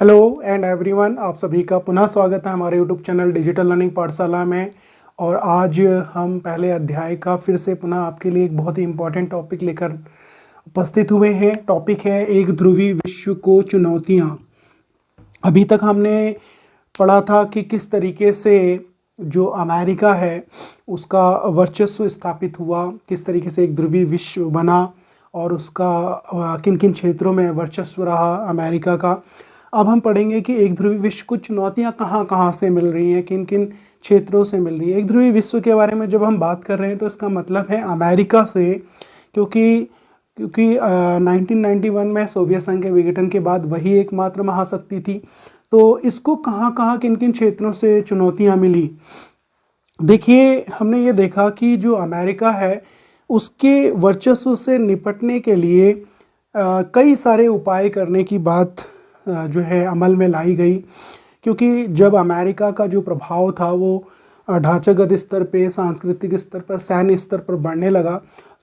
Hello and everyone, आप सभी का पुनः स्वागत है हमारे यूट्यूब चैनल डिजिटल लर्निंग पाठशाला में। और आज हम पहले अध्याय का फिर से पुनः आपके लिए एक बहुत ही इम्पोर्टेंट टॉपिक लेकर उपस्थित हुए हैं। टॉपिक है एक ध्रुवी विश्व को चुनौतियाँ। अभी तक हमने पढ़ा था कि किस तरीके से जो अमेरिका है उसका वर्चस्व स्थापित हुआ, किस तरीके से एक ध्रुवी विश्व बना और उसका किन किन क्षेत्रों में वर्चस्व रहा अमेरिका का। अब हम पढ़ेंगे कि एक ध्रुवी विश्व को चुनौतियां कहाँ कहाँ से मिल रही हैं, किन किन क्षेत्रों से मिल रही है। एक ध्रुवी विश्व के बारे में जब हम बात कर रहे हैं तो इसका मतलब है अमेरिका से, क्योंकि 1991 में सोवियत संघ के विघटन के बाद वही एकमात्र महाशक्ति थी। तो इसको कहाँ कहाँ किन किन क्षेत्रों से चुनौतियाँ मिली। देखिए, हमने ये देखा कि जो अमेरिका है उसके वर्चस्व से निपटने के लिए कई सारे उपाय करने की बात जो है अमल में लाई गई। क्योंकि जब अमेरिका का जो प्रभाव था वो ढांचागत स्तर पे, सांस्कृतिक स्तर पर, सैन्य स्तर पर बढ़ने लगा,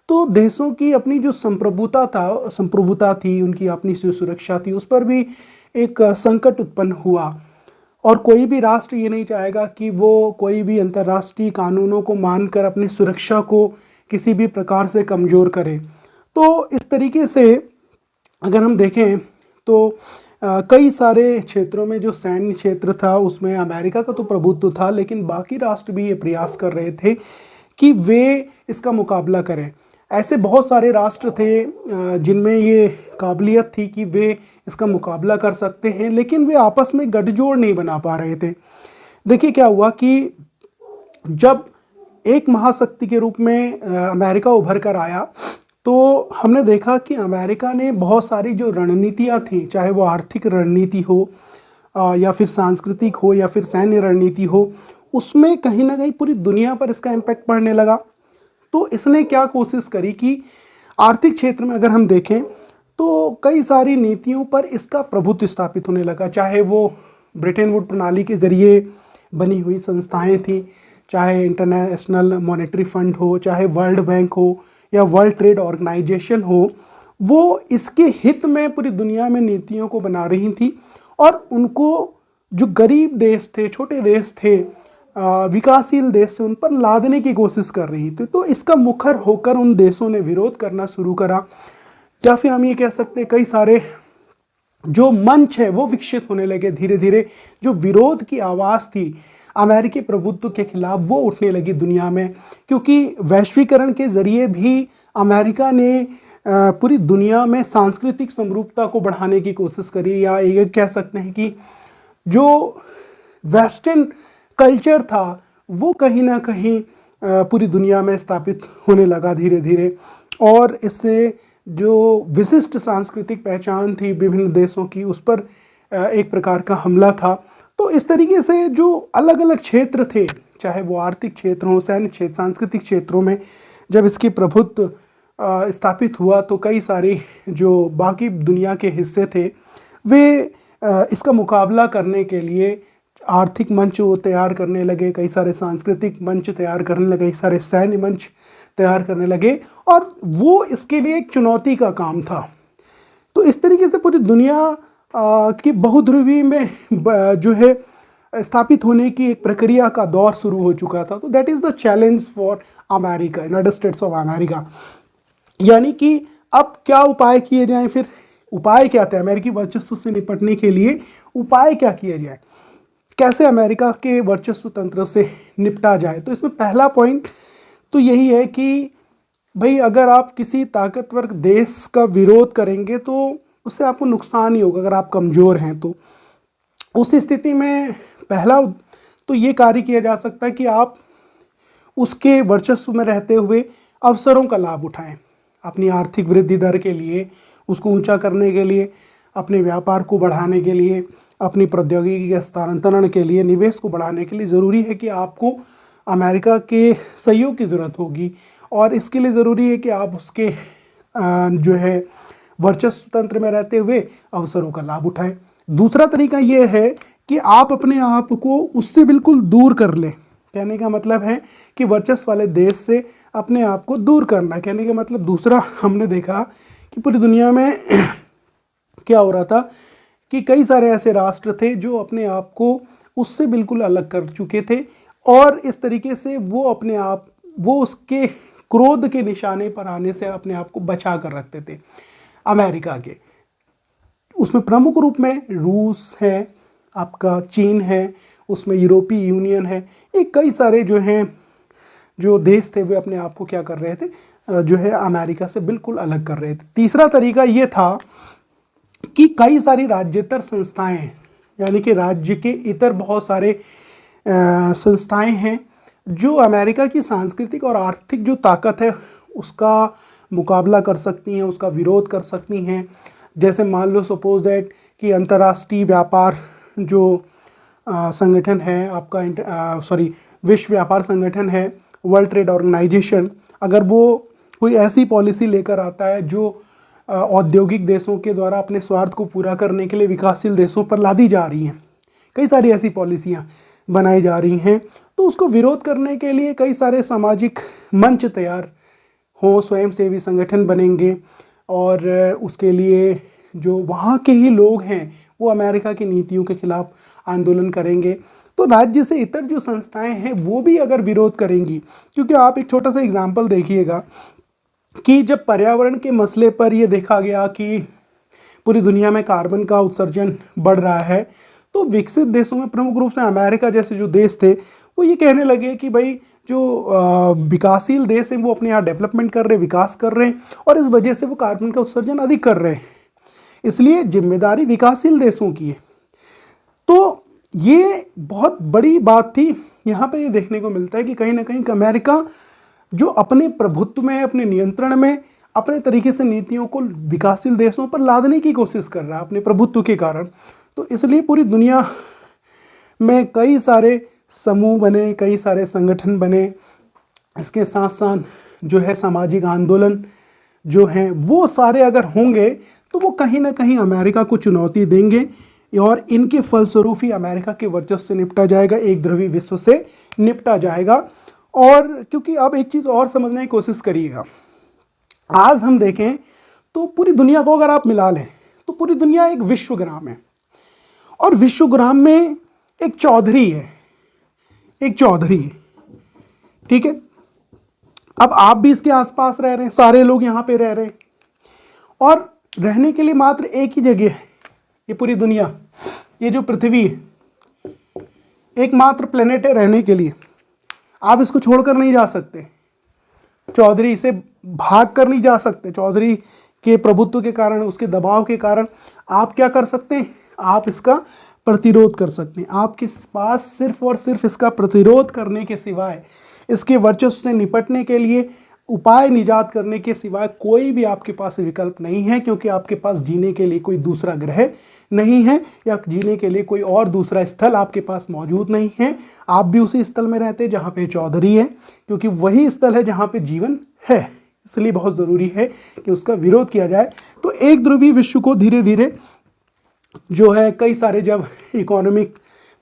तो देशों की अपनी जो संप्रभुता थी, उनकी अपनी जो सुरक्षा थी, उस पर भी एक संकट उत्पन्न हुआ। और कोई भी राष्ट्र ये नहीं चाहेगा कि वो कोई भी अंतर्राष्ट्रीय कानूनों को मानकर अपनी सुरक्षा को किसी भी प्रकार से कमज़ोर करे। तो इस तरीके से अगर हम देखें तो कई सारे क्षेत्रों में जो सैन्य क्षेत्र था उसमें अमेरिका का तो प्रभुत्व था, लेकिन बाकी राष्ट्र भी ये प्रयास कर रहे थे कि वे इसका मुकाबला करें। ऐसे बहुत सारे राष्ट्र थे जिनमें ये काबिलियत थी कि वे इसका मुकाबला कर सकते हैं, लेकिन वे आपस में गठजोड़ नहीं बना पा रहे थे। देखिए क्या हुआ कि जब एक महाशक्ति के रूप में अमेरिका उभर कर आया तो हमने देखा कि अमेरिका ने बहुत सारी जो रणनीतियाँ थी, चाहे वो आर्थिक रणनीति हो या फिर सांस्कृतिक हो या फिर सैन्य रणनीति हो, उसमें कहीं ना कहीं पूरी दुनिया पर इसका इम्पैक्ट पड़ने लगा। तो इसने क्या कोशिश करी कि आर्थिक क्षेत्र में अगर हम देखें तो कई सारी नीतियों पर इसका प्रभुत्व स्थापित होने लगा। चाहे वो ब्रिटेन वुड प्रणाली के जरिए बनी हुई संस्थाएं थी, चाहे इंटरनेशनल मॉनेटरी फंड हो, चाहे वर्ल्ड बैंक हो या वर्ल्ड ट्रेड ऑर्गेनाइजेशन हो, वो इसके हित में पूरी दुनिया में नीतियों को बना रही थी। और उनको जो गरीब देश थे, छोटे देश थे, विकासशील देश थे, उन पर लादने की कोशिश कर रही थी। तो इसका मुखर होकर उन देशों ने विरोध करना शुरू करा, या फिर हम ये कह सकते हैं कई सारे जो मंच है वो विकसित होने लगे। धीरे धीरे जो विरोध की आवाज़ थी अमेरिकी प्रभुत्व के खिलाफ वो उठने लगी दुनिया में, क्योंकि वैश्वीकरण के जरिए भी अमेरिका ने पूरी दुनिया में सांस्कृतिक समरूपता को बढ़ाने की कोशिश करी। या ये कह सकते हैं कि जो वेस्टर्न कल्चर था वो कहीं ना कहीं पूरी दुनिया में स्थापित होने लगा धीरे धीरे। और इससे जो विशिष्ट सांस्कृतिक पहचान थी विभिन्न देशों की, उस पर एक प्रकार का हमला था। तो इस तरीके से जो अलग अलग क्षेत्र थे, चाहे वो आर्थिक क्षेत्र हो, सैन्य क्षेत्र, सांस्कृतिक क्षेत्रों में जब इसकी प्रभुत्व स्थापित हुआ तो कई सारी जो बाकी दुनिया के हिस्से थे वे इसका मुकाबला करने के लिए आर्थिक मंच वो तैयार करने लगे, कई सारे सांस्कृतिक मंच तैयार करने लगे, कई सारे सैन्य मंच तैयार करने लगे, और वो इसके लिए एक चुनौती का काम था। तो इस तरीके से पूरी दुनिया की बहुध्रुवी में जो है स्थापित होने की एक प्रक्रिया का दौर शुरू हो चुका था। तो that is the challenge for America, United states of America. यानी कि अब क्या उपाय किए जाएं, फिर उपाय क्या थे अमेरिकी वर्चस्व से निपटने के लिए, उपाय क्या किए जाए, कैसे अमेरिका के वर्चस्व तंत्र से निपटा जाए। तो इसमें पहला पॉइंट तो यही है कि भाई अगर आप किसी ताकतवर देश का विरोध करेंगे तो उससे आपको नुकसान ही होगा अगर आप कमज़ोर हैं। तो उस स्थिति में पहला तो ये कार्य किया जा सकता है कि आप उसके वर्चस्व में रहते हुए अवसरों का लाभ उठाएं, अपनी आर्थिक वृद्धि दर के लिए, उसको ऊंचा करने के लिए, अपने व्यापार को बढ़ाने के लिए, अपनी प्रौद्योगिकी के हस्तांतरण के लिए, निवेश को बढ़ाने के लिए ज़रूरी है कि आपको अमेरिका के सहयोग की ज़रूरत होगी। और इसके लिए ज़रूरी है कि आप उसके जो है वर्चस्व तंत्र में रहते हुए अवसरों का लाभ उठाएं। दूसरा तरीका ये है कि आप अपने आप को उससे बिल्कुल दूर कर लें। कहने का मतलब है कि वर्चस्व वाले देश से अपने आप को दूर करना। कहने का मतलब दूसरा हमने देखा कि पूरी दुनिया में क्या हो रहा था कि कई सारे ऐसे राष्ट्र थे जो अपने आप को उससे बिल्कुल अलग कर चुके थे और इस तरीके से वो उसके क्रोध के निशाने पर आने से अपने आप को बचा कर रखते थे अमेरिका के। उसमें प्रमुख रूप में रूस है, आपका चीन है, उसमें यूरोपीय यूनियन है, एक कई सारे जो देश थे वे अपने आप को क्या कर रहे थे, जो है अमेरिका से बिल्कुल अलग कर रहे थे। तीसरा तरीका ये था कि कई सारी राज्येतर संस्थाएं, यानी कि राज्य के इतर बहुत सारे संस्थाएं हैं जो अमेरिका की सांस्कृतिक और आर्थिक जो ताकत है उसका मुकाबला कर सकती हैं, उसका विरोध कर सकती हैं। जैसे मान लो सपोज दैट कि अंतर्राष्ट्रीय व्यापार जो संगठन है आपका, विश्व व्यापार संगठन है, वर्ल्ड ट्रेड ऑर्गेनाइजेशन, अगर वो कोई ऐसी पॉलिसी लेकर आता है जो औद्योगिक देशों के द्वारा अपने स्वार्थ को पूरा करने के लिए विकासशील देशों पर लादी जा रही हैं, कई सारी ऐसी पॉलिसियाँ बनाई जा रही हैं, तो उसको विरोध करने के लिए कई सारे सामाजिक मंच तैयार हो, स्वयंसेवी संगठन बनेंगे और उसके लिए जो वहाँ के ही लोग हैं वो अमेरिका की नीतियों के खिलाफ आंदोलन करेंगे। तो राज्य से इतर जो संस्थाएं हैं वो भी अगर विरोध करेंगी, क्योंकि आप एक छोटा सा एग्जाम्पल देखिएगा कि जब पर्यावरण के मसले पर ये देखा गया कि पूरी दुनिया में कार्बन का उत्सर्जन बढ़ रहा है, तो विकसित देशों में प्रमुख रूप से अमेरिका जैसे जो देश थे वो ये कहने लगे कि भाई जो विकासशील देश हैं वो अपने यहाँ डेवलपमेंट कर रहे हैं, विकास कर रहे हैं और इस वजह से वो कार्बन का उत्सर्जन अधिक कर रहे हैं, इसलिए जिम्मेदारी विकासशील देशों की है। तो ये बहुत बड़ी बात थी। यहाँ पे ये देखने को मिलता है कि कहीं ना कहीं अमेरिका जो अपने प्रभुत्व में, अपने नियंत्रण में, अपने तरीके से नीतियों को विकासशील देशों पर लादने की कोशिश कर रहा है अपने प्रभुत्व के कारण। तो इसलिए पूरी दुनिया में कई सारे समूह बने, कई सारे संगठन बने, इसके साथ साथ जो है सामाजिक आंदोलन जो हैं वो सारे अगर होंगे तो वो कहीं ना कहीं अमेरिका को चुनौती देंगे और इनके फलस्वरूप ही अमेरिका के वर्चस्व से निपटा जाएगा, एक ध्रुवीय विश्व से निपटा जाएगा। और क्योंकि अब एक चीज़ और समझने की कोशिश करिएगा, आज हम देखें तो पूरी दुनिया को अगर आप मिला लें तो पूरी दुनिया एक विश्वग्राम है और विश्वग्राम में एक चौधरी है, ठीक है। अब आप भी इसके आसपास रह रहे हैं, सारे लोग यहाँ पे रह रहे हैं और रहने के लिए मात्र एक ही जगह है, ये पूरी दुनिया, ये जो पृथ्वी है एकमात्र प्लेनेट है रहने के लिए। आप इसको छोड़कर नहीं जा सकते, चौधरी से भाग कर नहीं जा सकते। चौधरी के प्रभुत्व के कारण, उसके दबाव के कारण आप क्या कर सकते हैं, आप इसका प्रतिरोध कर सकते हैं। आपके पास सिर्फ और सिर्फ इसका प्रतिरोध करने के सिवाय, इसके वर्चस्व से निपटने के लिए उपाय निजात करने के सिवाय कोई भी आपके पास विकल्प नहीं है, क्योंकि आपके पास जीने के लिए कोई दूसरा ग्रह नहीं है या जीने के लिए कोई और दूसरा स्थल आपके पास मौजूद नहीं है। आप भी उसी स्थल में रहते हैं जहाँ पे चौधरी है, क्योंकि वही स्थल है जहाँ पे जीवन है। इसलिए बहुत ज़रूरी है कि उसका विरोध किया जाए। तो एक ध्रुवीय विश्व को धीरे धीरे जो है कई सारे जब इकोनॉमिक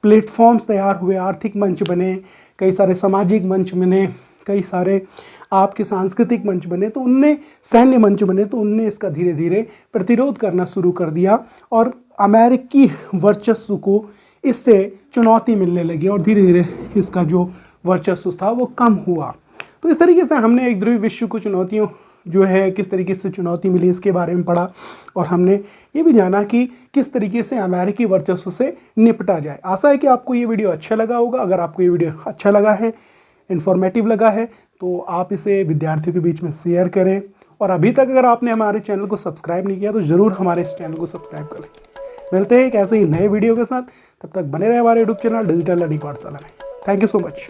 प्लेटफॉर्म्स तैयार हुए, आर्थिक मंच बने, कई सारे सामाजिक मंच बने, कई सारे आपके सांस्कृतिक मंच बने, तो उनने सैन्य मंच बने, तो उनने इसका धीरे धीरे प्रतिरोध करना शुरू कर दिया और अमेरिकी वर्चस्व को इससे चुनौती मिलने लगी और धीरे धीरे इसका जो वर्चस्व था वो कम हुआ। तो इस तरीके से हमने एक ध्रुवीय विश्व को चुनौतियों जो है किस तरीके से चुनौती मिली इसके बारे में पढ़ा और हमने ये भी जाना कि किस तरीके से अमेरिकी वर्चस्व से निपटा जाए। आशा है कि आपको ये वीडियो अच्छा लगा होगा। अगर आपको ये वीडियो अच्छा लगा है, इन्फॉर्मेटिव लगा है, तो आप इसे विद्यार्थियों के बीच में शेयर करें और अभी तक अगर आपने हमारे चैनल को सब्सक्राइब नहीं किया तो ज़रूर हमारे इस चैनल को सब्सक्राइब करें। मिलते हैं एक ऐसे ही नए वीडियो के साथ, तब तक बने रहे हमारे यूट्यूब चैनल डिजिटल लर्निंग पाठशाला में। Thank you so much.